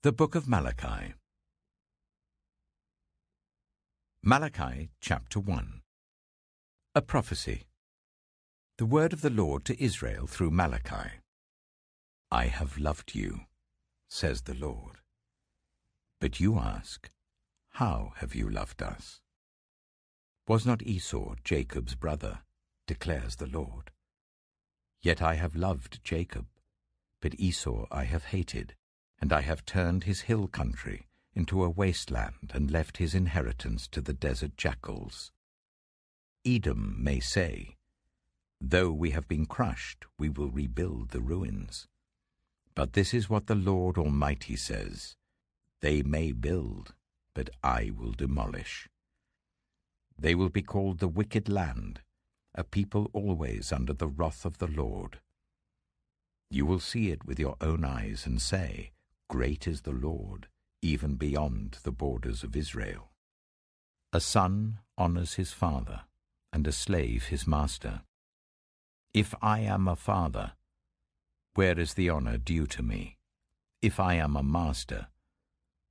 The Book of Malachi. Malachi chapter 1. A prophecy. The word of the Lord to Israel through Malachi. I have loved you, says the Lord. But you ask, how have you loved us? Was not Esau Jacob's brother, declares the Lord? Yet I have loved Jacob, but Esau I have hated, and I have turned his hill country into a wasteland and left his inheritance to the desert jackals. Edom may say, though we have been crushed, we will rebuild the ruins. But this is what the Lord Almighty says, they may build, but I will demolish. They will be called the wicked land, a people always under the wrath of the Lord. You will see it with your own eyes and say, great is the Lord, even beyond the borders of Israel. A son honors his father, and a slave his master. If I am a father, where is the honor due to me? If I am a master,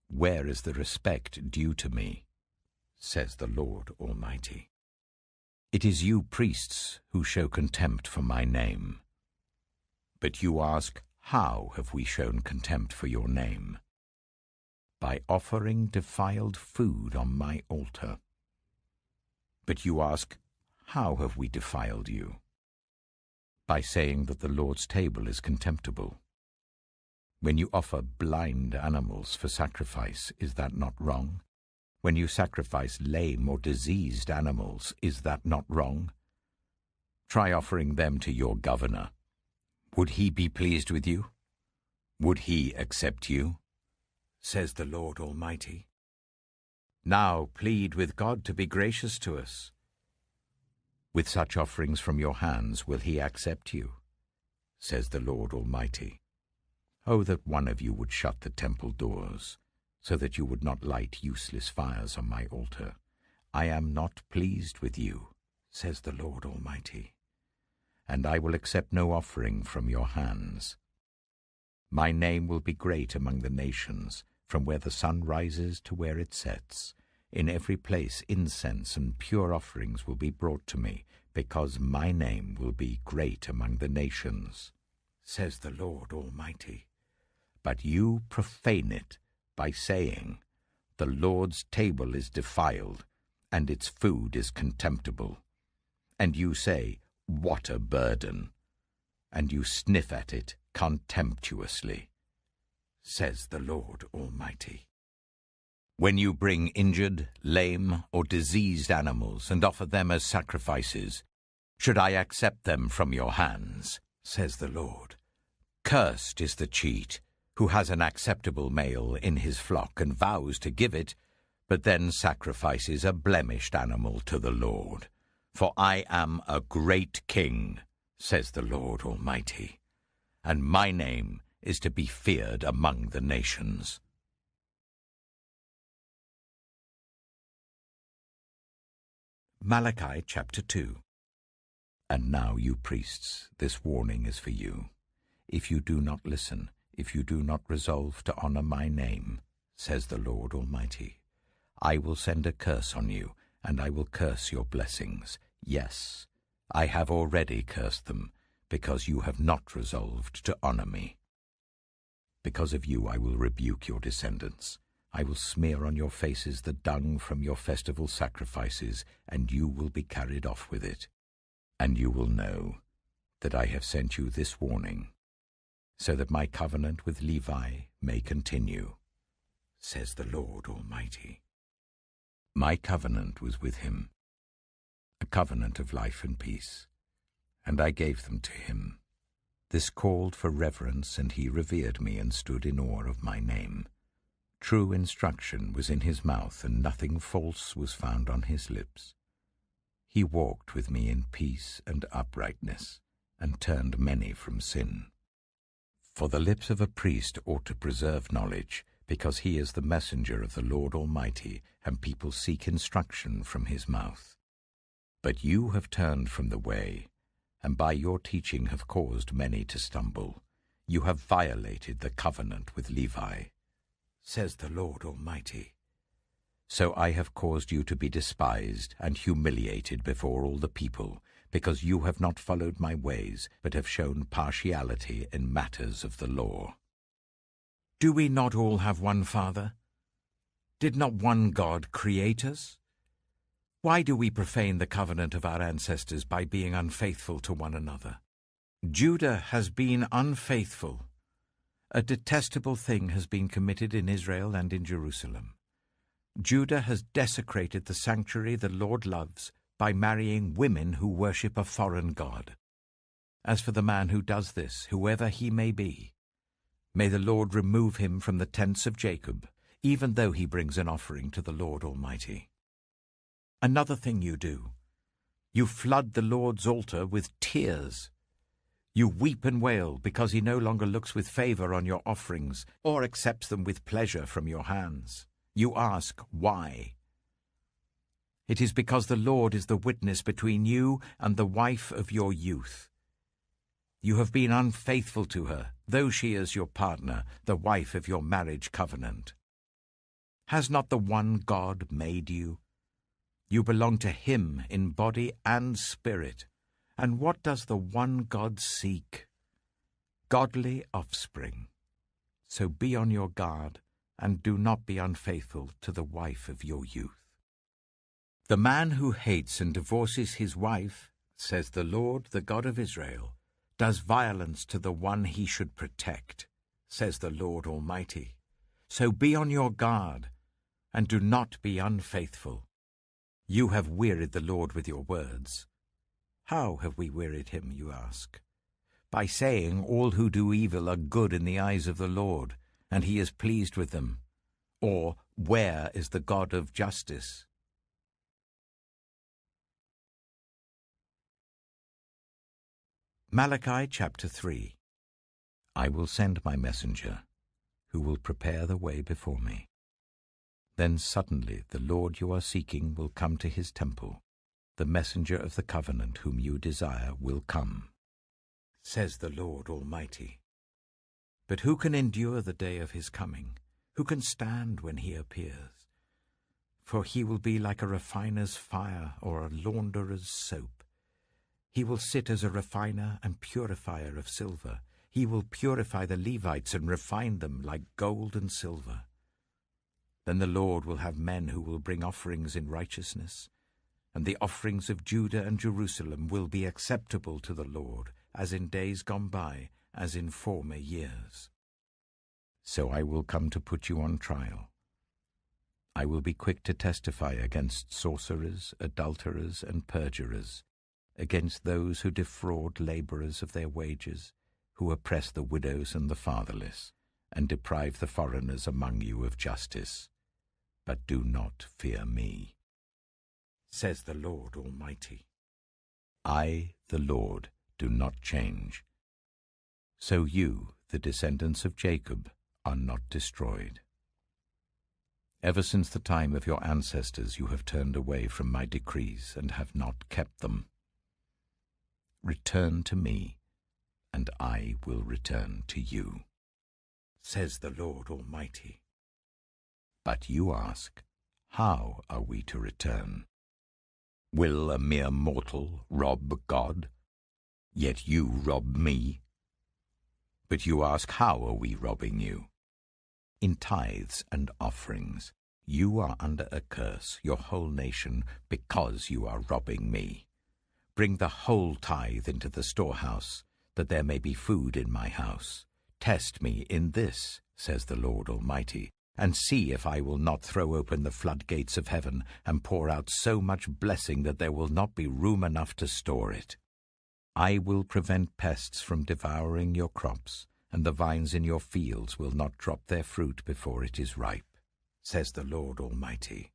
where is the respect due to me? Says the Lord Almighty. It is you priests who show contempt for my name. But you ask, how have we shown contempt for your name? By offering defiled food on my altar. But you ask, how have we defiled you? By saying that the Lord's table is contemptible. When you offer blind animals for sacrifice, is that not wrong? When you sacrifice lame or diseased animals, is that not wrong? Try offering them to your governor. Would he be pleased with you? Would he accept you? Says the Lord Almighty. Now plead with God to be gracious to us. With such offerings from your hands will he accept you? Says the Lord Almighty. Oh, that one of you would shut the temple doors, so that you would not light useless fires on my altar. I am not pleased with you, says the Lord Almighty. And I will accept no offering from your hands. My name will be great among the nations, from where the sun rises to where it sets. In every place incense and pure offerings will be brought to me, because my name will be great among the nations, says the Lord Almighty. But you profane it by saying, the Lord's table is defiled, and its food is contemptible. And you say, what a burden! And you sniff at it contemptuously, says the Lord Almighty. When you bring injured, lame, or diseased animals and offer them as sacrifices, should I accept them from your hands, says the Lord? Cursed is the cheat, who has an acceptable male in his flock and vows to give it, but then sacrifices a blemished animal to the Lord. For I am a great king, says the Lord Almighty, and my name is to be feared among the nations. Malachi chapter 2. And now, you priests, this warning is for you. If you do not listen, if you do not resolve to honor my name, says the Lord Almighty, I will send a curse on you, and I will curse your blessings. Yes, I have already cursed them, because you have not resolved to honor me. Because of you I will rebuke your descendants. I will smear on your faces the dung from your festival sacrifices, and you will be carried off with it. And you will know that I have sent you this warning, so that my covenant with Levi may continue, says the Lord Almighty. My covenant was with him, a covenant of life and peace, and I gave them to him. This called for reverence, and he revered me and stood in awe of my name. True instruction was in his mouth, and nothing false was found on his lips. He walked with me in peace and uprightness, and turned many from sin. For the lips of a priest ought to preserve knowledge, because he is the messenger of the Lord Almighty, and people seek instruction from his mouth. But you have turned from the way, and by your teaching have caused many to stumble. You have violated the covenant with Levi. says the Lord Almighty. So I have caused you to be despised and humiliated before all the people, because you have not followed my ways, but have shown partiality in matters of the law. Do we not all have one Father? Did not one God create us? Why do we profane the covenant of our ancestors by being unfaithful to one another? Judah has been unfaithful. A detestable thing has been committed in Israel and in Jerusalem. Judah has desecrated the sanctuary the Lord loves by marrying women who worship a foreign god. As for the man who does this, whoever he may be, may the Lord remove him from the tents of Jacob, even though he brings an offering to the Lord Almighty. Another thing you do, you flood the Lord's altar with tears. You weep and wail because he no longer looks with favor on your offerings or accepts them with pleasure from your hands. You ask, why? It is because the Lord is the witness between you and the wife of your youth. You have been unfaithful to her, though she is your partner, the wife of your marriage covenant. Has not the one God made you? You belong to him in body and spirit. And what does the one God seek? Godly offspring. So be on your guard, and do not be unfaithful to the wife of your youth. The man who hates and divorces his wife, says the Lord, the God of Israel, does violence to the one he should protect, says the Lord Almighty. So be on your guard, and do not be unfaithful. You have wearied the Lord with your words. How have we wearied him, you ask? By saying all who do evil are good in the eyes of the Lord, and he is pleased with them. Or, where is the God of justice? Malachi chapter 3. I will send my messenger, who will prepare the way before me. Then suddenly the Lord you are seeking will come to his temple. The messenger of the covenant whom you desire will come, says the Lord Almighty. But who can endure the day of his coming? Who can stand when he appears? For he will be like a refiner's fire or a launderer's soap. He will sit as a refiner and purifier of silver. He will purify the Levites and refine them like gold and silver. Then the Lord will have men who will bring offerings in righteousness, and the offerings of Judah and Jerusalem will be acceptable to the Lord, as in days gone by, as in former years. So I will come to put you on trial. I will be quick to testify against sorcerers, adulterers, and perjurers, against those who defraud laborers of their wages, who oppress the widows and the fatherless, and deprive the foreigners among you of justice. But do not fear me, says the Lord Almighty. I, the Lord, do not change. So you, the descendants of Jacob, are not destroyed. Ever since the time of your ancestors you have turned away from my decrees and have not kept them. Return to me, and I will return to you, says the Lord Almighty. But you ask, how are we to return? Will a mere mortal rob God? Yet you rob me. But you ask, how are we robbing you? In tithes and offerings. You are under a curse, your whole nation, because you are robbing me. Bring the whole tithe into the storehouse, that there may be food in my house. Test me in this, says the Lord Almighty, and see if I will not throw open the floodgates of heaven and pour out so much blessing that there will not be room enough to store it. I will prevent pests from devouring your crops, and the vines in your fields will not drop their fruit before it is ripe, says the Lord Almighty.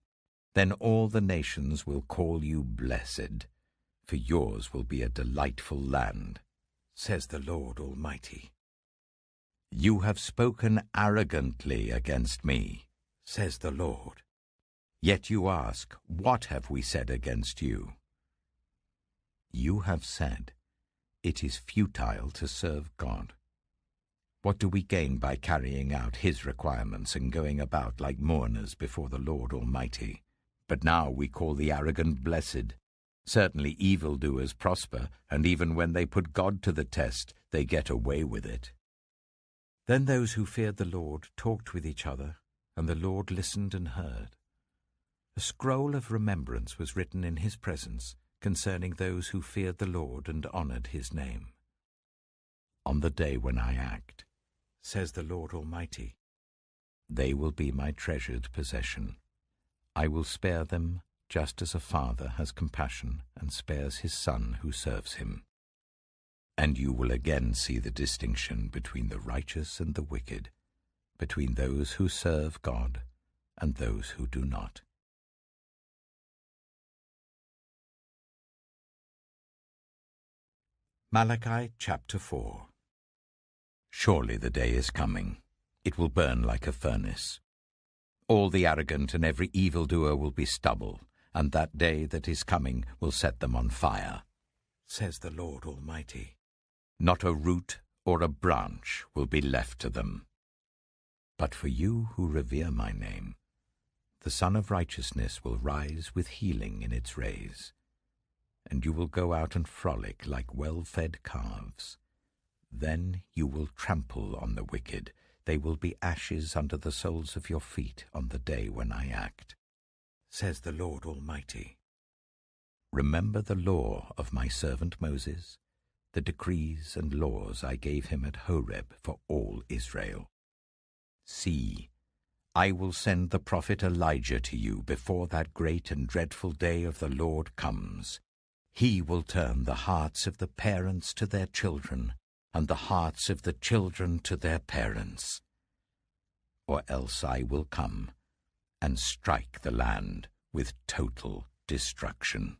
Then all the nations will call you blessed, for yours will be a delightful land, says the Lord Almighty. You have spoken arrogantly against me, says the Lord. Yet you ask, what have we said against you? You have said, it is futile to serve God. What do we gain by carrying out his requirements and going about like mourners before the Lord Almighty? But now we call the arrogant blessed. Certainly evildoers prosper, and even when they put God to the test, they get away with it." Then those who feared the Lord talked with each other, and the Lord listened and heard. A scroll of remembrance was written in his presence concerning those who feared the Lord and honored his name. "On the day when I act," says the Lord Almighty, "they will be my treasured possession. I will spare them just as a father has compassion and spares his son who serves him. And you will again see the distinction between the righteous and the wicked, between those who serve God and those who do not." Malachi chapter 4. Surely the day is coming. It will burn like a furnace. All the arrogant and every evildoer will be stubble, and that day that is coming will set them on fire, says the Lord Almighty. Not a root or a branch will be left to them. But for you who revere my name, the Sun of Righteousness will rise with healing in its rays, and you will go out and frolic like well-fed calves. Then you will trample on the wicked. They will be ashes under the soles of your feet on the day when I act, says the Lord Almighty. Remember the law of my servant Moses, the decrees and laws I gave him at Horeb for all Israel. See, I will send the prophet Elijah to you before that great and dreadful day of the Lord comes. He will turn the hearts of the parents to their children, and the hearts of the children to their parents. Or else I will come and strike the land with total destruction.